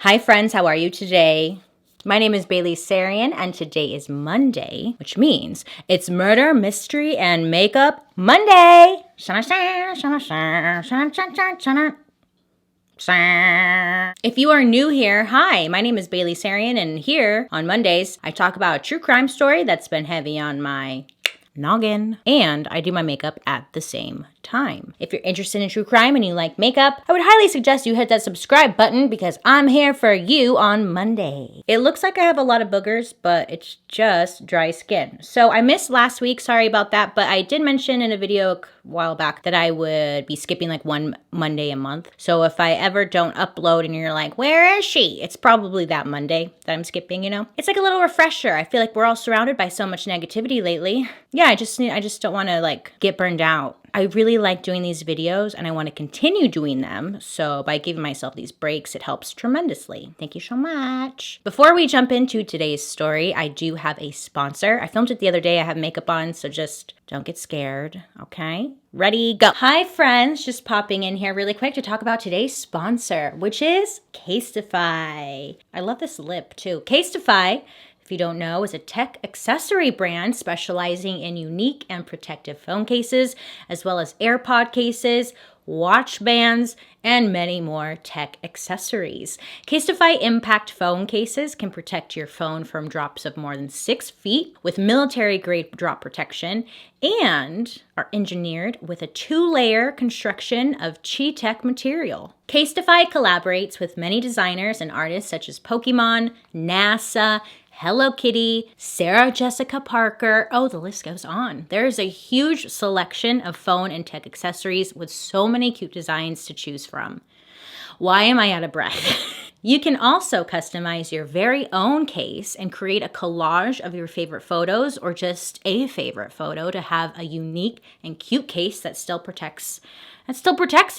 Hi friends, how are you today? My name is Baileysarian and today is Monday, which means it's Murder, Mystery, and Makeup Monday! If you are new here, hi, my name is Baileysarian and here on Mondays, I talk about a true crime story that's been heavy on my noggin, and I do my makeup at the same time. If you're interested in true crime and you like makeup, I would highly suggest you hit that subscribe button because I'm here for you on Monday. It looks like I have a lot of boogers, but it's just dry skin. So I missed last week, sorry about that, but I did mention in a video a while back that I would be skipping like one Monday a month. So if I ever don't upload and you're like, where is she? It's probably that Monday that I'm skipping, you know? It's like a little refresher. I feel like we're all surrounded by so much negativity lately. Yeah, I just don't want to like get burned out. I really like doing these videos and I want to continue doing them. So by giving myself these breaks, it helps tremendously. Thank you so much. Before we jump into today's story, I do have a sponsor. I filmed it the other day. I have makeup on, so just don't get scared. Okay, ready, go. Hi friends, just popping in here really quick to talk about today's sponsor, which is Casetify. I love this lip too. Casetify, if you don't know, is a tech accessory brand specializing in unique and protective phone cases, as well as AirPod cases, watch bands, and many more tech accessories. Casetify impact phone cases can protect your phone from drops of more than 6 feet with military-grade drop protection and are engineered with a 2-layer construction of Chi-Tech material. Casetify collaborates with many designers and artists such as Pokemon, NASA, Hello Kitty, Sarah Jessica Parker. Oh, the list goes on. There is a huge selection of phone and tech accessories with so many cute designs to choose from. Why am I out of breath? You can also customize your very own case and create a collage of your favorite photos or just a favorite photo to have a unique and cute case that still protects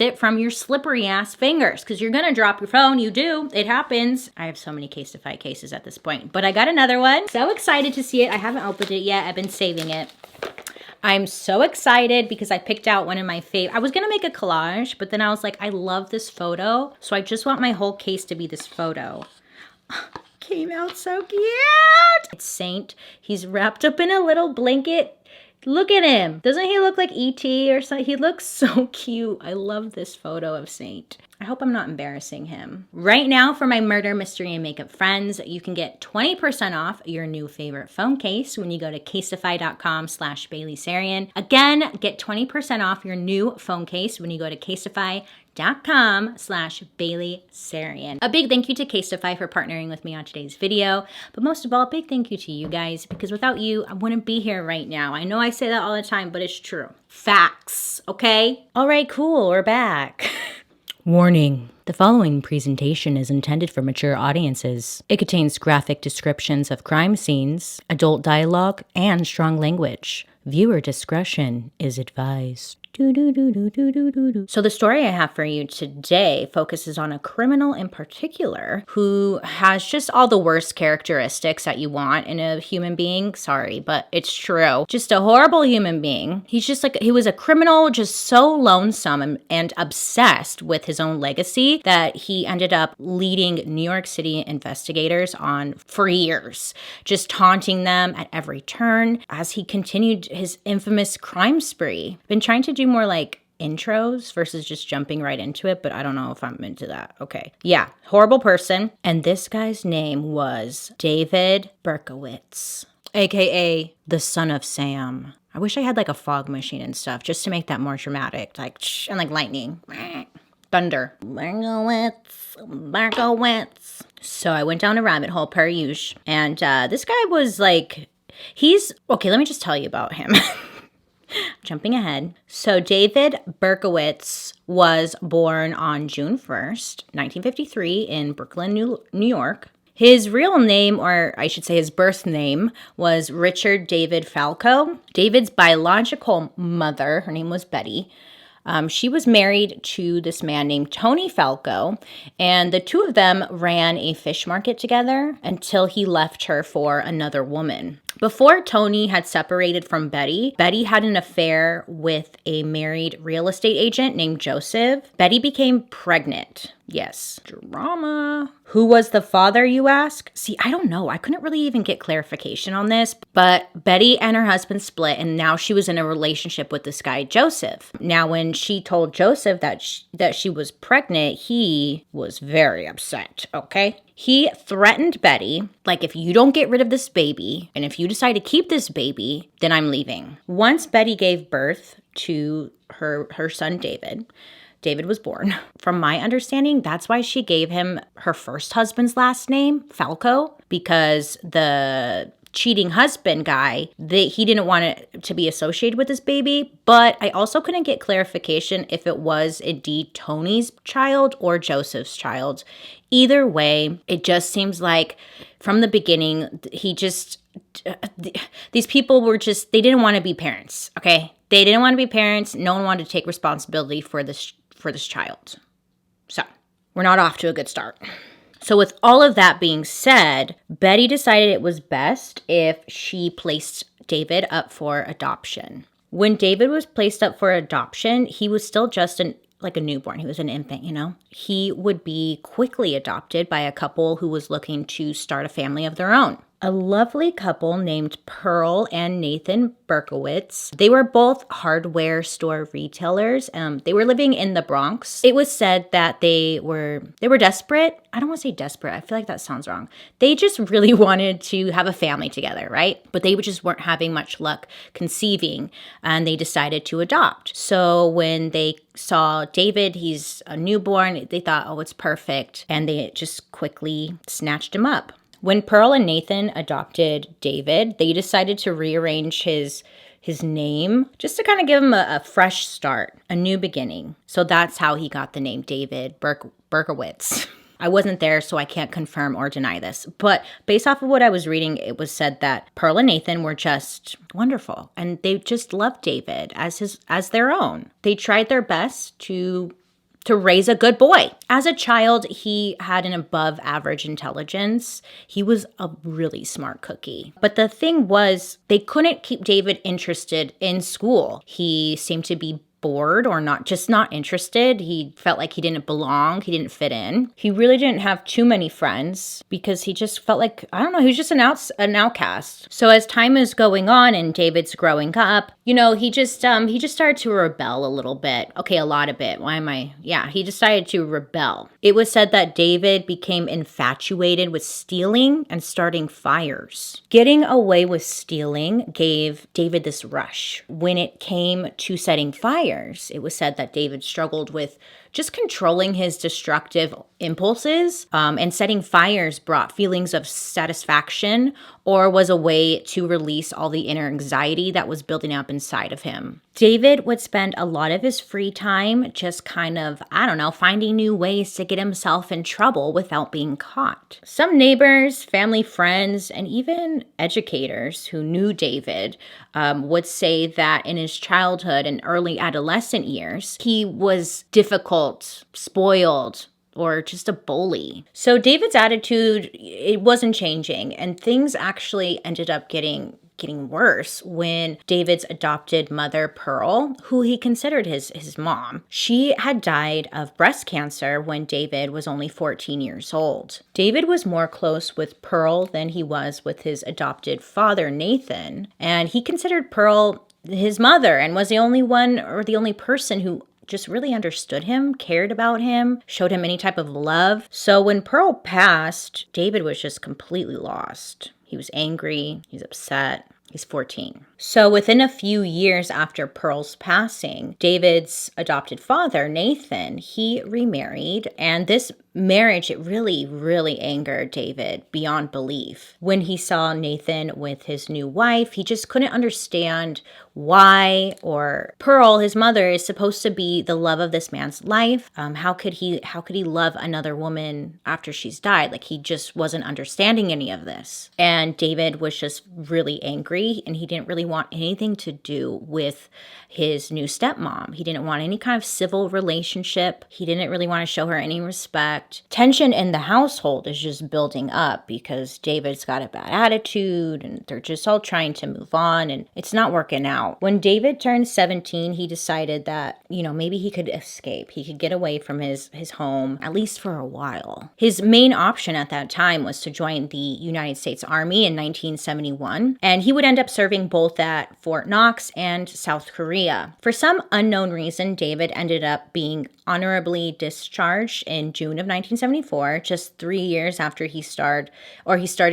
it from your slippery ass fingers, because you're gonna drop your phone. You do. It happens. I have so many Casetify cases at this point, but I got another one. So excited to see it. I haven't opened it yet. I've been saving it. I'm so excited because I picked out one of my favorite. I was gonna make a collage, but then I was like, I love this photo, so I just want my whole case to be this photo. Came out so cute. It's Saint. He's wrapped up in a little blanket. Look at him. Doesn't he look like E.T. or something? He looks so cute. I love this photo of Saint. I hope I'm not embarrassing him. Right now, for my murder, mystery, and makeup friends, you can get 20% off your new favorite phone case when you go to casetify.com/Baileysarian. Again, get 20% off your new phone case when you go to casetify.com/Baileysarian. A big thank you to Casetify for partnering with me on today's video, but most of all, a big thank you to you guys, because without you, I wouldn't be here right now. I know I say that all the time, but it's true. Facts, okay? All right, cool, we're back. Warning. The following presentation is intended for mature audiences. It contains graphic descriptions of crime scenes, adult dialogue, and strong language. Viewer discretion is advised. So the story I have for you today focuses on a criminal in particular who has just all the worst characteristics that you want in a human being. Sorry, but it's true. Just a horrible human being. He was a criminal, just so lonesome and obsessed with his own legacy that he ended up leading New York City investigators on for years, just taunting them at every turn as he continued his infamous crime spree. Been trying to do more like intros versus just jumping right into it, but I don't know if I'm into that. Okay. Yeah, horrible person. And this guy's name was David Berkowitz, aka the son of Sam. I wish I had like a fog machine and stuff just to make that more dramatic, like and like lightning. Thunder. Berkowitz. So I went down a rabbit hole per usual, and this guy was like, okay, let me just tell you about him. Jumping ahead. So David Berkowitz was born on June 1st, 1953 in Brooklyn, New York. His real name, or I should say his birth name, was Richard David Falco. David's biological mother, her name was Betty. She was married to this man named Tony Falco, and the two of them ran a fish market together until he left her for another woman. Before Tony had separated from Betty, Betty had an affair with a married real estate agent named Joseph. Betty became pregnant. Yes, drama. Who was the father, you ask? See, I don't know. I couldn't really even get clarification on this, but Betty and her husband split, and now she was in a relationship with this guy, Joseph. Now, when she told Joseph that she was pregnant, he was very upset, okay? He threatened Betty, like, if you don't get rid of this baby, and if you decide to keep this baby, then I'm leaving. Once Betty gave birth to her son, David was born. From my understanding, that's why she gave him her first husband's last name, Falco, because the cheating husband guy, he didn't want it to be associated with this baby. But I also couldn't get clarification if it was indeed Tony's child or Joseph's child. Either way, it just seems like from the beginning, these people were just, they didn't want to be parents, okay? They didn't want to be parents. No one wanted to take responsibility for this child. So we're not off to a good start. So with all of that being said, Betty decided it was best if she placed David up for adoption. When David was placed up for adoption, he was still just a newborn. He was an infant, you know. He would be quickly adopted by a couple who was looking to start a family of their own. A lovely couple named Pearl and Nathan Berkowitz. They were both hardware store retailers. They were living in the Bronx. It was said that they were desperate. I don't want to say desperate. I feel like that sounds wrong. They just really wanted to have a family together, right? But they just weren't having much luck conceiving, and they decided to adopt. So when they saw David, he's a newborn, they thought, oh, it's perfect. And they just quickly snatched him up. When Pearl and Nathan adopted David, they decided to rearrange his name just to kind of give him a fresh start, a new beginning. So that's how he got the name David Berkowitz. I wasn't there, so I can't confirm or deny this. But based off of what I was reading, it was said that Pearl and Nathan were just wonderful, and they just loved David as their own. They tried their best to raise a good boy. As a child, he had an above average intelligence. He was a really smart cookie. But the thing was, they couldn't keep David interested in school. He seemed to be bored or not interested. He felt like he didn't belong. He didn't fit in. He really didn't have too many friends because he just felt like, I don't know, he was just an outcast. So as time is going on and David's growing up, you know, he just started to rebel a little bit. Okay, a lot of it. He decided to rebel. It was said that David became infatuated with stealing and starting fires. Getting away with stealing gave David this rush. When it came to setting fires, it was said that David struggled with just controlling his destructive impulses, and setting fires brought feelings of satisfaction or was a way to release all the inner anxiety that was building up inside of him. David would spend a lot of his free time just kind of, finding new ways to get himself in trouble without being caught. Some neighbors, family, friends, and even educators who knew David would say that in his childhood and early adolescent years, he was difficult, spoiled, or just a bully. So David's attitude, it wasn't changing, and things actually ended up getting worse when David's adopted mother, Pearl, who he considered his mom, she had died of breast cancer when David was only 14 years old. David was more close with Pearl than he was with his adopted father, Nathan, and he considered Pearl his mother and was the only one or the only person who just really understood him, cared about him, showed him any type of love. So when Pearl passed, David was just completely lost. He was angry, he's upset. He's 14. So within a few years after Pearl's passing, David's adopted father, Nathan, he remarried, and this marriage, it really, really angered David beyond belief. When he saw Nathan with his new wife, he just couldn't understand why, or Pearl, his mother, is supposed to be the love of this man's life. How could he love another woman after she's died? Like, he just wasn't understanding any of this. And David was just really angry, and he didn't really want anything to do with his new stepmom. He didn't want any kind of civil relationship. He didn't really want to show her any respect. Tension in the household is just building up because David's got a bad attitude and they're just all trying to move on and it's not working out. When David turned 17, he decided that, maybe he could escape. He could get away from his home, at least for a while. His main option at that time was to join the United States Army in 1971, and he would end up serving both at Fort Knox and South Korea. For some unknown reason, David ended up being honorably discharged in June of 1974, just 3 years after he started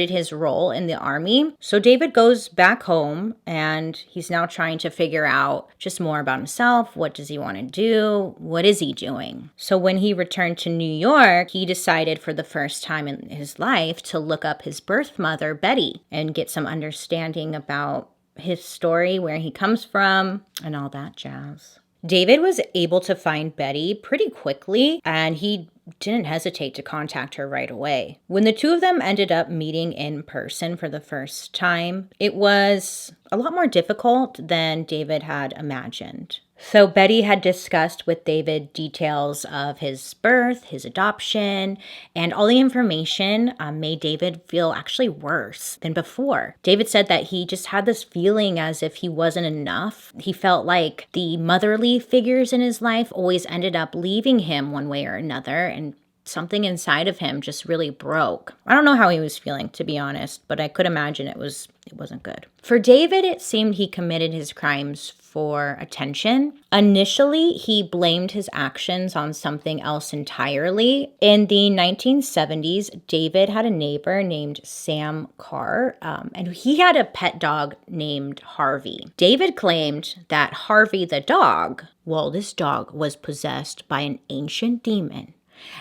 his role in the Army. So David goes back home and he's now trying to figure out just more about himself. What does he want to do? What is he doing? So when he returned to New York, he decided for the first time in his life to look up his birth mother, Betty, and get some understanding about his story, where he comes from, and all that jazz. David was able to find Betty pretty quickly, and he didn't hesitate to contact her right away. When the two of them ended up meeting in person for the first time, it was a lot more difficult than David had imagined. So Betty had discussed with David details of his birth, his adoption, and all the information made David feel actually worse than before. David said that he just had this feeling as if he wasn't enough. He felt like the motherly figures in his life always ended up leaving him one way or another, and something inside of him just really broke. I don't know how he was feeling, to be honest, but I could imagine it wasn't good. For David, it seemed he committed his crimes for attention. Initially, he blamed his actions on something else entirely. In the 1970s, David had a neighbor named Sam Carr, and he had a pet dog named Harvey. David claimed that Harvey the dog, this dog was possessed by an ancient demon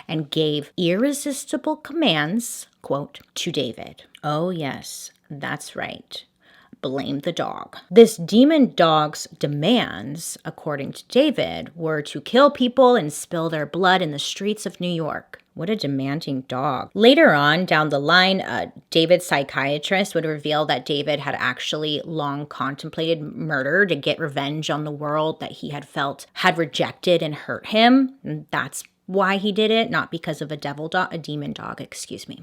and gave irresistible commands, quote, to David. Oh yes, that's right. Blame the dog. This demon dog's demands, according to David, were to kill people and spill their blood in the streets of New York. What a demanding dog. Later on, down the line, David's psychiatrist would reveal that David had actually long contemplated murder to get revenge on the world that he had felt had rejected and hurt him. And that's why he did it, not because of a demon dog.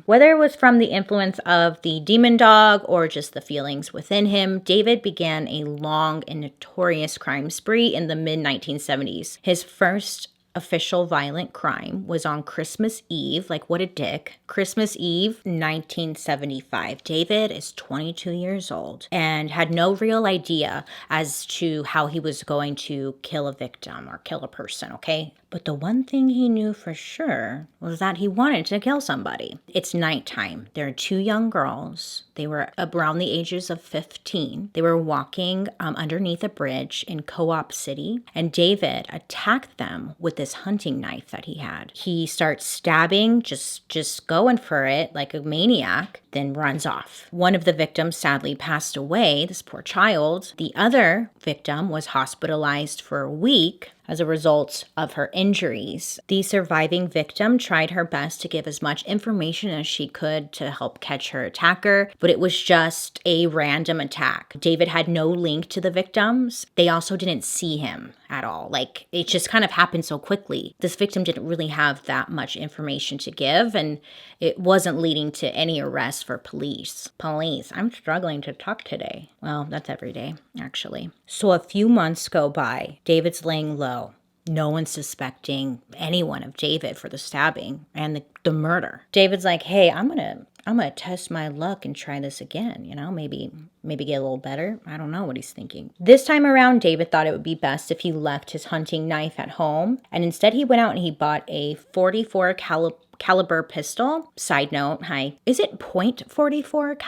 Whether it was from the influence of the demon dog or just the feelings within him, David began a long and notorious crime spree in the mid-1970s. His first official violent crime was on Christmas Eve, what a dick. Christmas Eve, 1975. David is 22 years old and had no real idea as to how he was going to kill a victim or kill a person, okay? But the one thing he knew for sure was that he wanted to kill somebody. It's nighttime. There are two young girls. They were around the ages of 15. They were walking underneath a bridge in Co-op City, and David attacked them with this hunting knife that he had. He starts stabbing, just going for it like a maniac, then runs off. One of the victims sadly passed away, this poor child. The other victim was hospitalized for a week as a result of her injuries. The surviving victim tried her best to give as much information as she could to help catch her attacker, but it was just a random attack. David had no link to the victims. They also didn't see him at all. It just kind of happened so quickly. This victim didn't really have that much information to give, and it wasn't leading to any arrest for police. I'm struggling to talk today. Well, that's every day, actually. So a few months go by. David's laying low. No one's suspecting anyone of David for the stabbing and the murder. David's like, hey, I'm gonna test my luck and try this again, maybe get a little better. I don't know what he's thinking. This time around, David thought it would be best if he left his hunting knife at home, and instead he went out and he bought a .44 caliber pistol. Side note, hi. Is it .44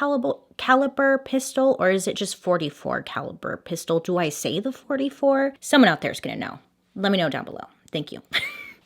caliber pistol, or is it just .44 caliber pistol? Do I say the 44? Someone out there is gonna know. Let me know down below. Thank you.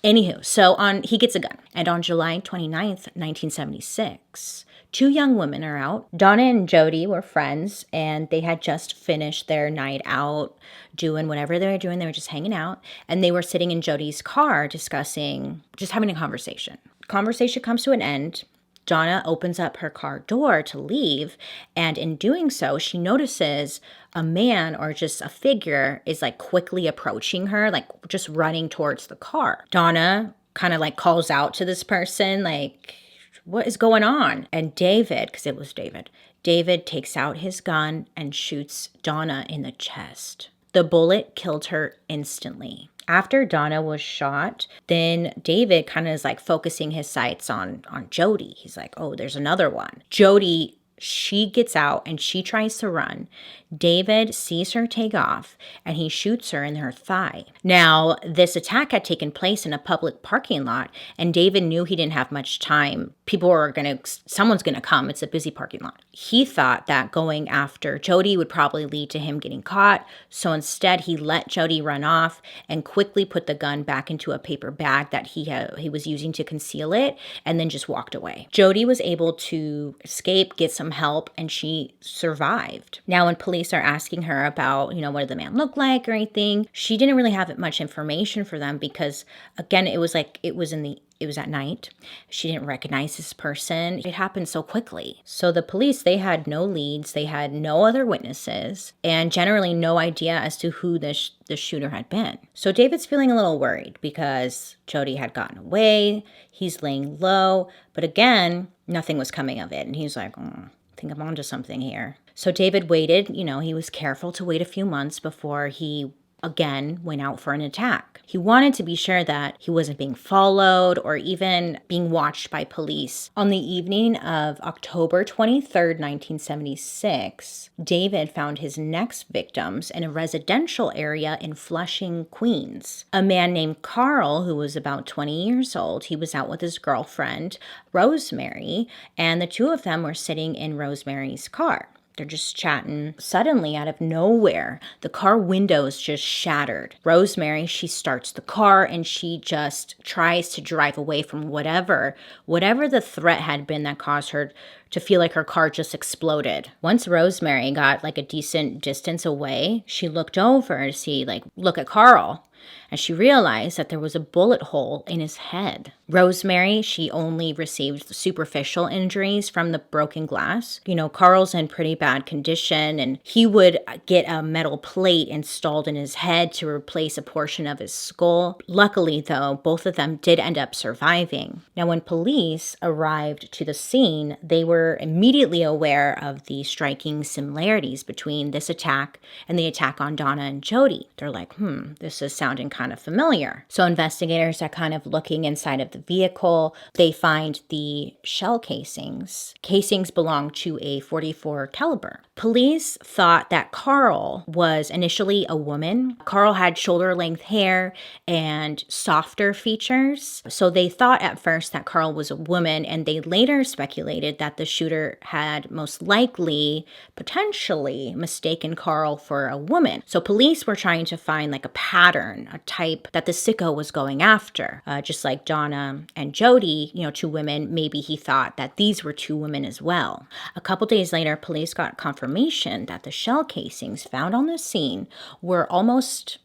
Anywho, so he gets a gun. And on July 29th, 1976, two young women are out. Donna and Jody were friends, and they had just finished their night out, doing whatever they were doing. They were just hanging out, and they were sitting in Jody's car discussing, just having a conversation. Conversation comes to an end. Donna opens up her car door to leave, and in doing so, she notices a man or just a figure is like quickly approaching her, like just running towards the car. Donna kind of like calls out to this person, like, what is going on? And David, because it was David takes out his gun and shoots Donna in the chest. The bullet killed her instantly. After Donna was shot, then David kind of is like focusing his sights on Jody. He's like, oh, there's another one. Jody, she gets out and she tries to run. David sees her take off and he shoots her in her thigh. Now, this attack had taken place in a public parking lot, and David knew he didn't have much time. Someone's gonna come. It's a busy parking lot. He thought that going after Jody would probably lead to him getting caught. So instead, he let Jody run off and quickly put the gun back into a paper bag that he was using to conceal it, and then just walked away. Jody was able to escape, get some help, and she survived. Now, when police are asking her about, what did the man look like or anything, she didn't really have much information for them because, again, it was at night. She didn't recognize this person. It happened so quickly. So the police, they had no leads, they had no other witnesses, and generally no idea as to who the shooter had been. So David's feeling a little worried because Jody had gotten away. He's laying low, but again, nothing was coming of it. And he's like, I think I'm onto something here. So David waited, he was careful to wait a few months before he again went out for an attack. He wanted to be sure that he wasn't being followed or even being watched by police. On the evening of October 23rd, 1976, David found his next victims in a residential area in Flushing, Queens. A man named Carl, who was about 20 years old, he was out with his girlfriend, Rosemary, and the two of them were sitting in Rosemary's car. They're just chatting. Suddenly, out of nowhere, the car windows just shattered. Rosemary, she starts the car and she just tries to drive away from whatever the threat had been that caused her to feel like her car just exploded. Once Rosemary got like a decent distance away, she looked over to see, look at Carl. And she realized that there was a bullet hole in his head. Rosemary, she only received superficial injuries from the broken glass. Carl's in pretty bad condition, and he would get a metal plate installed in his head to replace a portion of his skull. Luckily, though, both of them did end up surviving. Now, when police arrived to the scene, they were immediately aware of the striking similarities between this attack and the attack on Donna and Jody. They're like, this is sounding kind of familiar. So investigators are kind of looking inside of the vehicle. They find the shell casings. Casings belong to a .44 caliber. Police thought that Carl was initially a woman. Carl had shoulder-length hair and softer features. So they thought at first that Carl was a woman, and they later speculated that the shooter had most likely, potentially, mistaken Carl for a woman. So police were trying to find a pattern, a type that the sicko was going after. Just like Donna and Jody, two women, maybe he thought that these were two women as well. A couple days later, police got confirmation that the shell casings found on the scene were most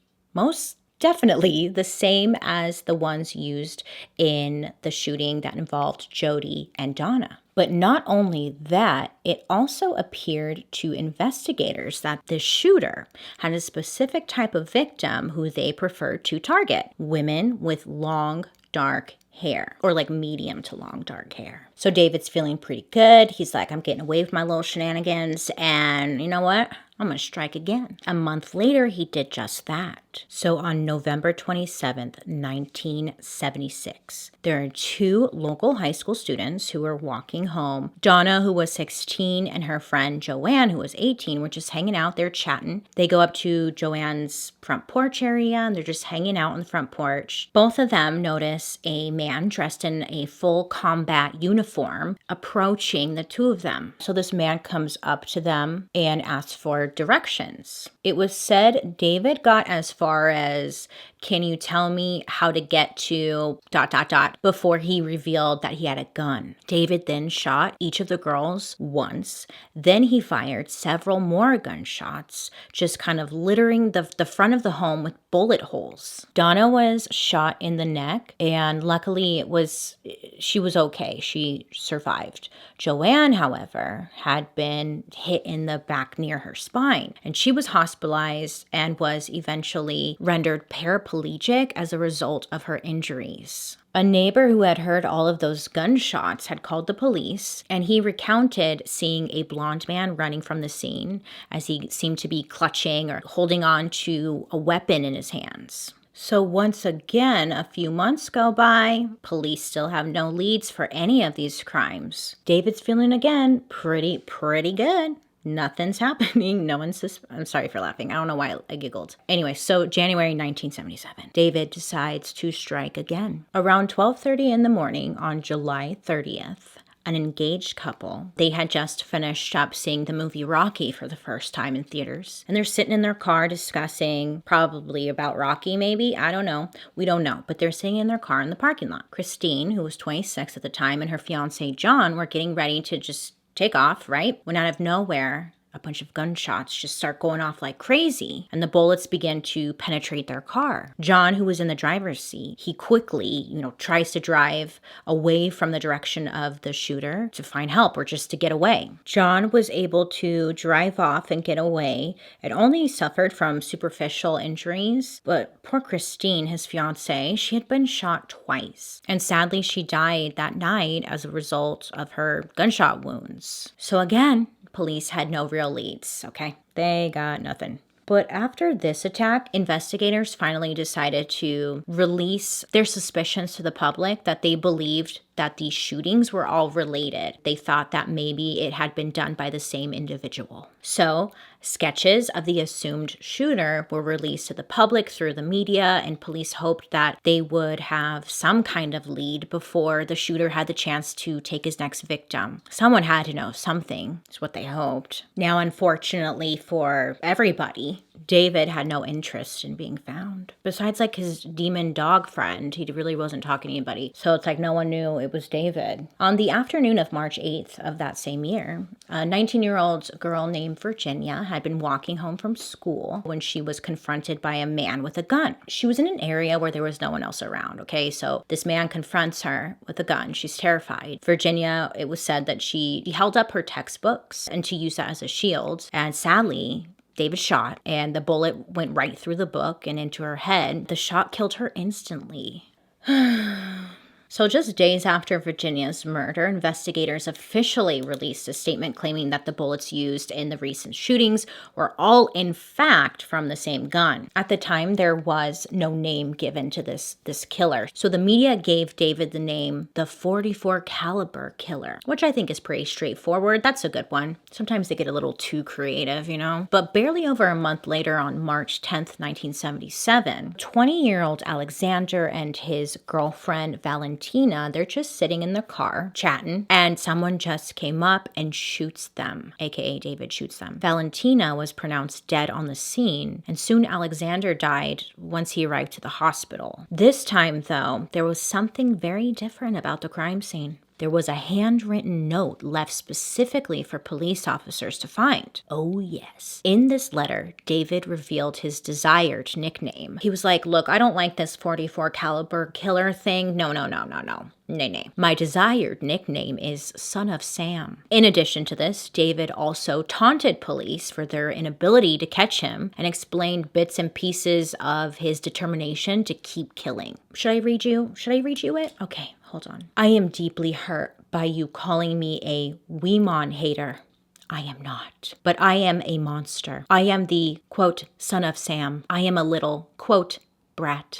definitely the same as the ones used in the shooting that involved Jody and Donna. But not only that, it also appeared to investigators that the shooter had a specific type of victim who they preferred to target: women with long, dark hair, or medium to long dark hair. So David's feeling pretty good. He's like, I'm getting away with my little shenanigans, and you know what? I'm going to strike again. A month later, he did just that. So on November 27th, 1976, there are two local high school students who were walking home. Donna, who was 16, and her friend Joanne, who was 18, were just hanging out. They're chatting. They go up to Joanne's front porch area, and they're just hanging out on the front porch. Both of them notice a man dressed in a full combat uniform approaching the two of them. So this man comes up to them and asks for directions. It was said David got as far as can you tell me how to get to ... before he revealed that he had a gun. David then shot each of the girls once. Then he fired several more gunshots, just kind of littering the front of the home with bullet holes. Donna was shot in the neck, and luckily she was okay. She survived. Joanne, however, had been hit in the back near her spine, and she was hospitalized and was eventually rendered paraplegic as a result of her injuries. A neighbor who had heard all of those gunshots had called the police, and he recounted seeing a blonde man running from the scene as he seemed to be clutching or holding on to a weapon in his hands. So once again, a few months go by. Police still have no leads for any of these crimes. David's feeling again pretty good. Nothing's happening. No one's I'm sorry for laughing. I don't know why I giggled. Anyway, so January 1977, David decides to strike again. Around 12:30 in the morning on July 30th, an engaged couple, they had just finished up seeing the movie Rocky for the first time in theaters. And they're sitting in their car discussing probably about Rocky, maybe. I don't know. We don't know. But they're sitting in their car in the parking lot. Christine, who was 26 at the time, and her fiance John were getting ready to just take off, right? When out of nowhere, a bunch of gunshots just start going off like crazy, and the bullets begin to penetrate their car. John, who was in the driver's seat, he quickly, tries to drive away from the direction of the shooter to find help or just to get away. John was able to drive off and get away and only suffered from superficial injuries, but poor Christine, his fiancée, she had been shot twice, and sadly she died that night as a result of her gunshot wounds. So again, police had no real leads, okay? They got nothing. But after this attack, investigators finally decided to release their suspicions to the public that they believed that these shootings were all related. They thought that maybe it had been done by the same individual. So sketches of the assumed shooter were released to the public through the media, and police hoped that they would have some kind of lead before the shooter had the chance to take his next victim. Someone had to know something, is what they hoped. Now, unfortunately for everybody, David had no interest in being found. Besides his demon dog friend, he really wasn't talking to anybody. So it's no one knew it was David. On the afternoon of March 8th of that same year, a 19-year-old girl named Virginia had been walking home from school when she was confronted by a man with a gun. She was in an area where there was no one else around, okay? So this man confronts her with a gun. She's terrified. Virginia, it was said that she held up her textbooks and to use that as a shield. And sadly, David shot, and the bullet went right through the book and into her head. The shot killed her instantly. So just days after Virginia's murder, investigators officially released a statement claiming that the bullets used in the recent shootings were all in fact from the same gun. At the time, there was no name given to this killer. So the media gave David the name the .44 caliber killer, which I think is pretty straightforward. That's a good one. Sometimes they get a little too creative, But barely over a month later, on March 10th, 1977, 20-year-old Alexander and his girlfriend Valentina, they're just sitting in the car chatting, and someone just came up and shoots them, aka David shoots them. Valentina was pronounced dead on the scene, and soon Alexander died once he arrived to the hospital. This time, though, there was something very different about the crime scene. There was a handwritten note left specifically for police officers to find. Oh, yes. In this letter, David revealed his desired nickname. He was like, look, I don't like this .44 caliber killer thing. No. Nay. My desired nickname is Son of Sam. In addition to this, David also taunted police for their inability to catch him and explained bits and pieces of his determination to keep killing. Should I read you it? Okay, hold on. I am deeply hurt by you calling me a Weemon hater. I am not, but I am a monster. I am the, quote, Son of Sam. I am a little, quote, brat.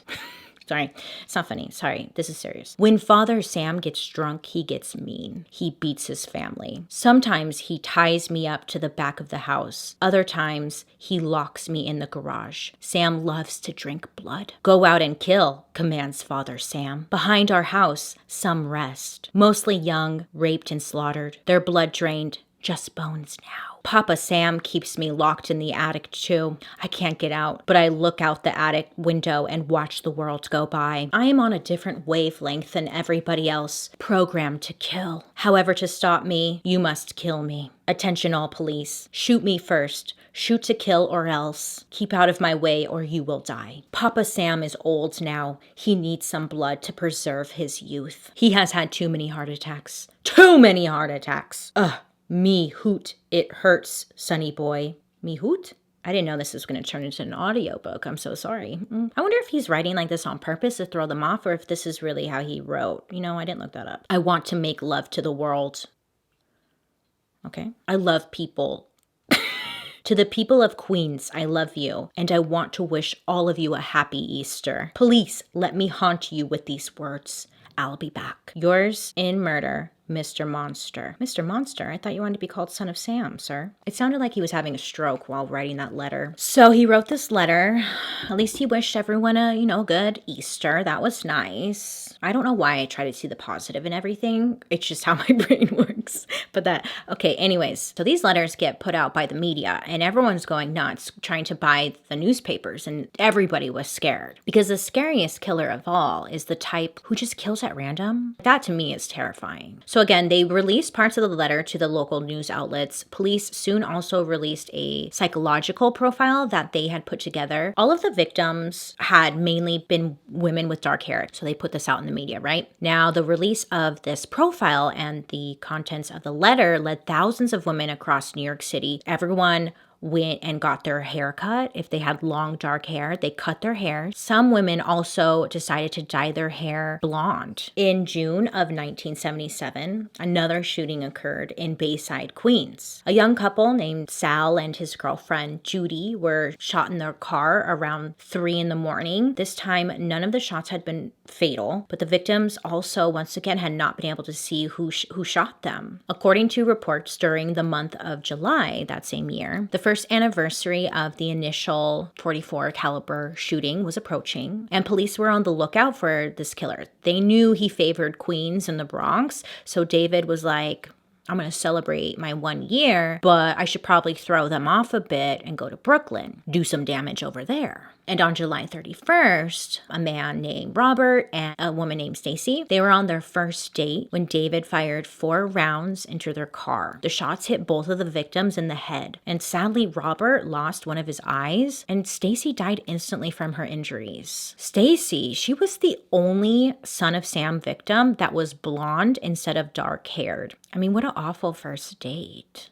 Sorry, it's not funny. Sorry, this is serious. When Father Sam gets drunk, he gets mean. He beats his family. Sometimes he ties me up to the back of the house. Other times, he locks me in the garage. Sam loves to drink blood. Go out and kill, commands Father Sam. Behind our house, some rest. Mostly young, raped and slaughtered. Their blood drained just bones now. Papa Sam keeps me locked in the attic too. I can't get out, but I look out the attic window and watch the world go by. I am on a different wavelength than everybody else, programmed to kill. However, to stop me, you must kill me. Attention all police. Shoot me first. Shoot to kill or else. Keep out of my way or you will die. Papa Sam is old now. He needs some blood to preserve his youth. He has had too many heart attacks. Too many heart attacks. Ugh. Me hoot, it hurts, sonny boy. Me hoot? I didn't know this was going to turn into an audiobook. I'm so sorry. I wonder if he's writing like this on purpose to throw them off or if this is really how he wrote. You know, I didn't look that up. I want to make love to the world. Okay. I love people. To the people of Queens, I love you, and I want to wish all of you a happy Easter. Police, let me haunt you with these words. I'll be back. Yours in murder, Mr. Monster. Mr. Monster? I thought you wanted to be called Son of Sam, sir. It sounded like he was having a stroke while writing that letter. So he wrote this letter. At least he wished everyone a, good Easter. That was nice. I don't know why I try to see the positive in everything. It's just how my brain works. But okay, anyways. So these letters get put out by the media and everyone's going nuts trying to buy the newspapers and everybody was scared. Because the scariest killer of all is the type who just kills at random. That to me is terrifying. So again, they released parts of the letter to the local news outlets. Police soon also released a psychological profile that they had put together. All of the victims had mainly been women with dark hair. So they put this out in the media, right? Now, the release of this profile and the contents of the letter led thousands of women across New York City. Everyone went and got their hair cut. If they had long, dark hair, they cut their hair. Some women also decided to dye their hair blonde. In June of 1977, another shooting occurred in Bayside, Queens. A young couple named Sal and his girlfriend Judy were shot in their car around 3 a.m. This time, none of the shots had been fatal, but the victims also, once again, had not been able to see who shot them. According to reports during the month of July that same year, the first anniversary of the initial .44 caliber shooting was approaching, and police were on the lookout for this killer. They knew he favored Queens and the Bronx, so David was like, I'm going to celebrate my 1 year, but I should probably throw them off a bit and go to Brooklyn, do some damage over there. And on July 31st, a man named Robert and a woman named Stacy, they were on their first date when David fired 4 rounds into their car. The shots hit both of the victims in the head. And sadly, Robert lost one of his eyes and Stacy died instantly from her injuries. Stacy, she was the only Son of Sam victim that was blonde instead of dark-haired. I mean, what an awful first date.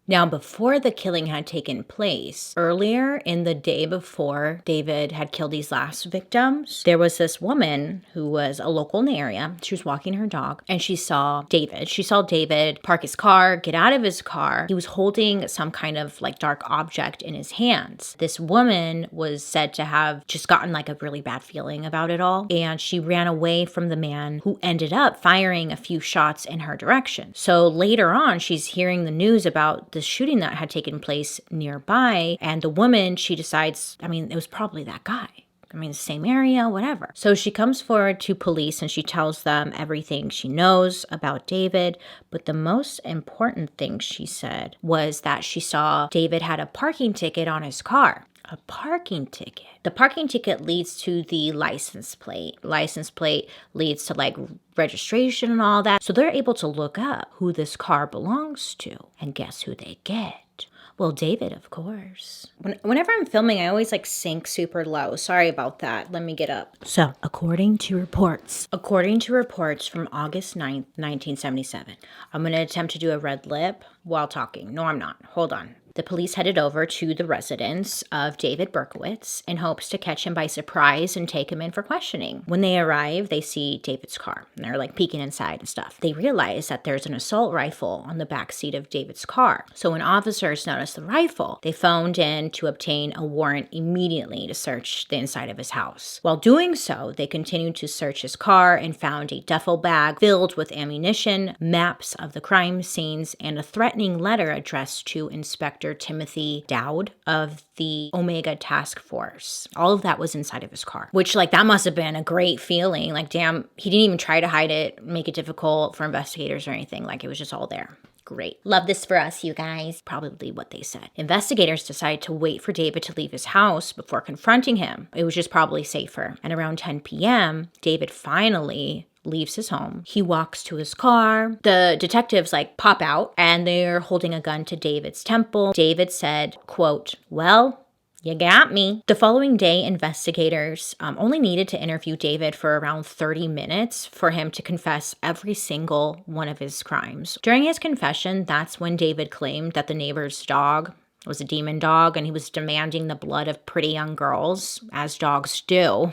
Now, before the killing had taken place, earlier in the day before David had killed these last victims, there was this woman who was a local in the area. She was walking her dog and she saw David. She saw David park his car, get out of his car. He was holding some kind of like dark object in his hands. This woman was said to have just gotten like a really bad feeling about it all. And she ran away from the man who ended up firing a few shots in her direction. So later on, she's hearing the news about the shooting that had taken place nearby, and the woman, she decides, it was probably that guy. The same area, whatever. So she comes forward to police and she tells them everything she knows about David. But the most important thing she said was that she saw David had a parking ticket on his car. A parking ticket. The parking ticket leads to the license plate. License plate leads to like registration and all that. So they're able to look up who this car belongs to. And guess who they get? Well, David, of course. Whenever I'm filming, I always like sink super low. Sorry about that. Let me get up. So, according to reports from August 9th, 1977, I'm going to attempt to do a red lip while talking. No, I'm not. Hold on. The police headed over to the residence of David Berkowitz in hopes to catch him by surprise and take him in for questioning. When they arrive, they see David's car, and they're like peeking inside and stuff. They realize that there's an assault rifle on the back seat of David's car. So when officers noticed the rifle, they phoned in to obtain a warrant immediately to search the inside of his house. While doing so, they continued to search his car and found a duffel bag filled with ammunition, maps of the crime scenes, and a threatening letter addressed to Inspector Timothy Dowd of the Omega Task Force. All of that was inside of his car, which that must have been a great feeling. Damn, he didn't even try to hide it, make it difficult for investigators or anything. It was just all there. Great. Love this for us, you guys. Probably what they said. Investigators decided to wait for David to leave his house before confronting him. It was just probably safer. And around 10 p.m., David finally leaves his home. He walks to his car. The detectives pop out and they're holding a gun to David's temple. David said, quote, "Well, you got me." The following day, investigators only needed to interview David for around 30 minutes for him to confess every single one of his crimes. During his confession, that's when David claimed that the neighbor's dog was a demon dog and he was demanding the blood of pretty young girls, as dogs do,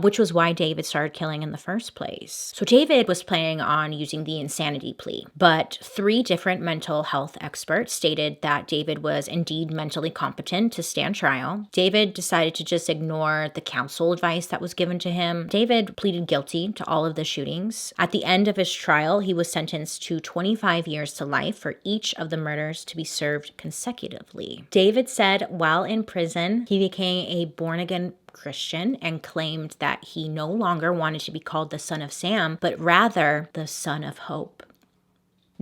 which was why David started killing in the first place. So David was planning on using the insanity plea, but 3 different mental health experts stated that David was indeed mentally competent to stand trial. David decided to just ignore the counsel advice that was given to him. David pleaded guilty to all of the shootings. At the end of his trial, he was sentenced to 25 years to life for each of the murders to be served consecutively. David said while in prison, he became a born-again Christian and claimed that he no longer wanted to be called the Son of Sam, but rather the Son of Hope.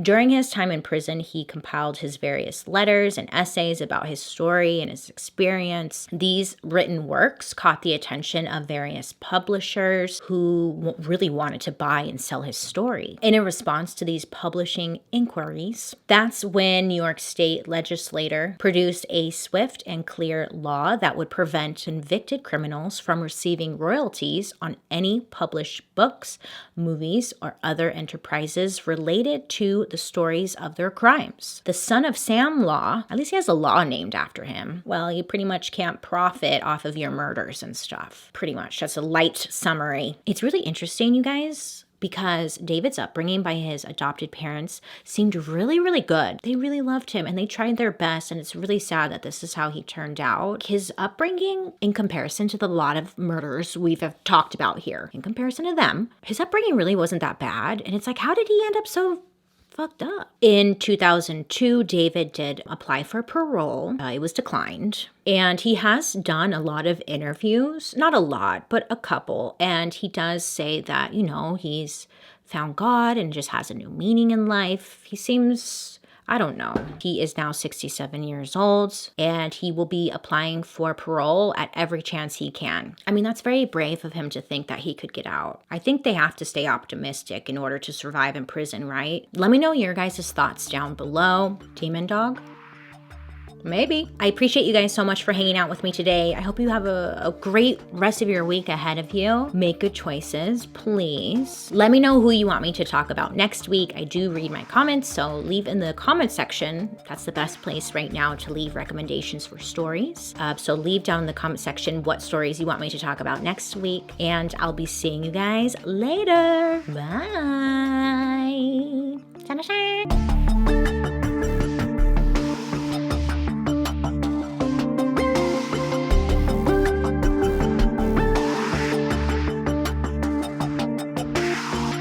During his time in prison, he compiled his various letters and essays about his story and his experience. These written works caught the attention of various publishers who really wanted to buy and sell his story. In a response to these publishing inquiries, that's when New York State legislator produced a swift and clear law that would prevent convicted criminals from receiving royalties on any published books, movies, or other enterprises related to the stories of their crimes. The Son of Sam law, at least he has a law named after him. Well, you pretty much can't profit off of your murders and stuff. Pretty much. That's a light summary. It's really interesting, you guys, because David's upbringing by his adopted parents seemed really, really good. They really loved him and they tried their best, and it's really sad that this is how he turned out. His upbringing, in comparison to the lot of murders we've talked about here, in comparison to them, his upbringing really wasn't that bad. And it's how did he end up so fucked up? In 2002, David did apply for parole. It was declined. And he has done a lot of interviews, not a lot, but a couple. And he does say that, he's found God and just has a new meaning in life. He seems, I don't know. He is now 67 years old and he will be applying for parole at every chance he can. I mean, that's very brave of him to think that he could get out. I think they have to stay optimistic in order to survive in prison, right? Let me know your guys' thoughts down below. Demon dog? Maybe. I appreciate you guys so much for hanging out with me today. I hope you have a great rest of your week ahead of you. Make good choices, please. Let me know who you want me to talk about next week. I do read my comments, so leave in the comment section. That's the best place right now to leave recommendations for stories. So leave down in the comment section what stories you want me to talk about next week, and I'll be seeing you guys later. Bye.